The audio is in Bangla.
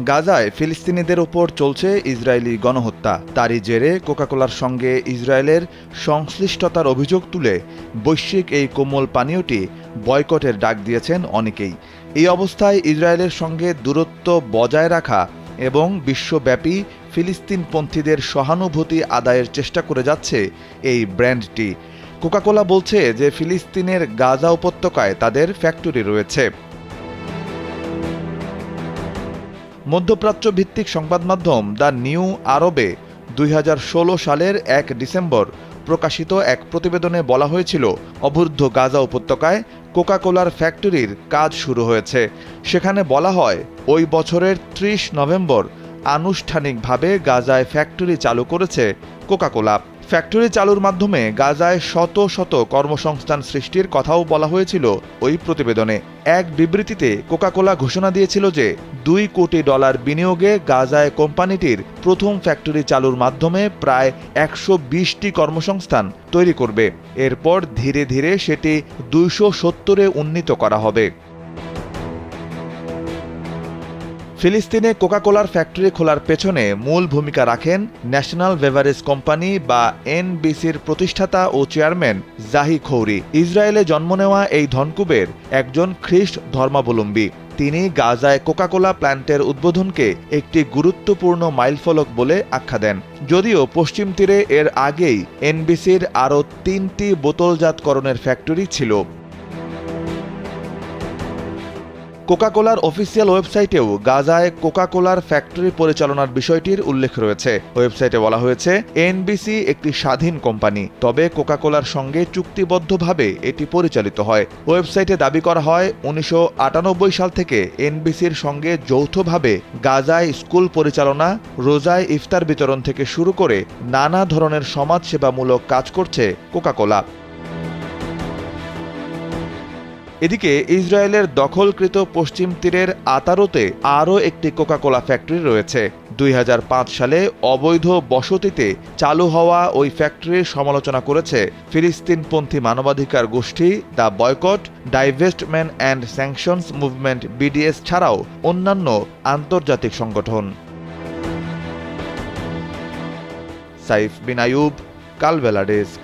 গাজায় ফিলিস্তিনিদের ওপর চলছে ইসরায়েলি গণহত্যা। তারই জেরে কোকাকোলার সঙ্গে ইসরায়েলের সংশ্লিষ্টতার অভিযোগ তুলে বৈশ্বিক এই কোমল পানীয়টি বয়কটের ডাক দিয়েছেন অনেকেই। এই অবস্থায় ইসরায়েলের সঙ্গে দূরত্ব বজায় রাখা এবং বিশ্বব্যাপী ফিলিস্তিনপন্থীদের সহানুভূতি আদায়ের চেষ্টা করে যাচ্ছে এই ব্র্যান্ডটি। কোকাকোলা বলছে যে ফিলিস্তিনের গাজা উপত্যকায় তাদের ফ্যাক্টরি রয়েছে। মধ্যপ্রাচ্য ভিত্তিক সংবাদ মাধ্যম দ্য নিউ আরবে 2016 সালের 1 ডিসেম্বর প্রকাশিত এক প্রতিবেদনে বলা হয়েছিল, অবরুদ্ধ গাজা উপত্যকায় কোকাকোলার ফ্যাক্টরির কাজ শুরু হয়েছে। সেখানে বলা হয়, ওই বছরের 30 নভেম্বর আনুষ্ঠানিকভাবে গাজায় ফ্যাক্টরি চালু করেছে কোকাকোলা। ফ্যাক্টরি চালুর মাধ্যমে গাজায় শত শত কর্মসংস্থান সৃষ্টির কথাও বলা হয়েছিল ওই প্রতিবেদনে। এক বিবৃতিতে কোকাকোলা ঘোষণা দিয়েছিল যে $2 কোটি বিনিয়োগে গাজায় কোম্পানিটির প্রথম ফ্যাক্টরি চালুর মাধ্যমে প্রায় 120টি কর্মসংস্থান তৈরি করবে। এরপর ধীরে ধীরে সেটি 270-এ উন্নীত করা হবে। ফিলিস্তিনে কোকাকোলার ফ্যাক্টরি খোলার পেছনে মূল ভূমিকা রাখেন ন্যাশনাল বেভারেজ কোম্পানি বা এনবিসির প্রতিষ্ঠাতা ও চেয়ারম্যান জাহি খৌরি। ইসরায়েলে জন্ম নেওয়া এই ধনকুবের একজন খ্রিস্ট ধর্মাবলম্বী। তিনি গাজায় কোকাকোলা প্ল্যান্টের উদ্বোধনকে একটি গুরুত্বপূর্ণ মাইলফলক বলে আখ্যা দেন। যদিও পশ্চিম তীরে এর আগেই এনবিসির আরও 3টি বোতলজাতকরণের ফ্যাক্টরি ছিল। কোকাকোলার অফিসিয়াল ওয়েবসাইটেও গাজায় কোকাকোলার ফ্যাক্টরি পরিচালনার বিষয়টির উল্লেখ রয়েছে। ওয়েবসাইটে বলা হয়েছে, এনবিসি একটি স্বাধীন কোম্পানি, তবে কোকাকোলার সঙ্গে চুক্তিবদ্ধভাবে এটি পরিচালিত হয়। ওয়েবসাইটে দাবি করা হয়, 1998 সাল থেকে এনবিসির সঙ্গে যৌথভাবে গাজায় স্কুল পরিচালনা, রোজায় ইফতার বিতরণ থেকে শুরু করে নানা ধরনের সমাজসেবামূলক কাজ করছে কোকাকোলা। এদিকে ইসরায়েলের দখলকৃত পশ্চিম তীরের আতারোতে আরও একটি কোকাকোলা ফ্যাক্টরি রয়েছে। 2005 সালে অবৈধ বসতিতে চালু হওয়া ওই ফ্যাক্টরির সমালোচনা করেছে ফিলিস্তিনপন্থী মানবাধিকার গোষ্ঠী the boycott, divestment and sanctions movement BDS ছাড়াও অন্যান্য আন্তর্জাতিক সংগঠন। সাইফ বিন আইয়ুব, কালবেলা ডেস্ক।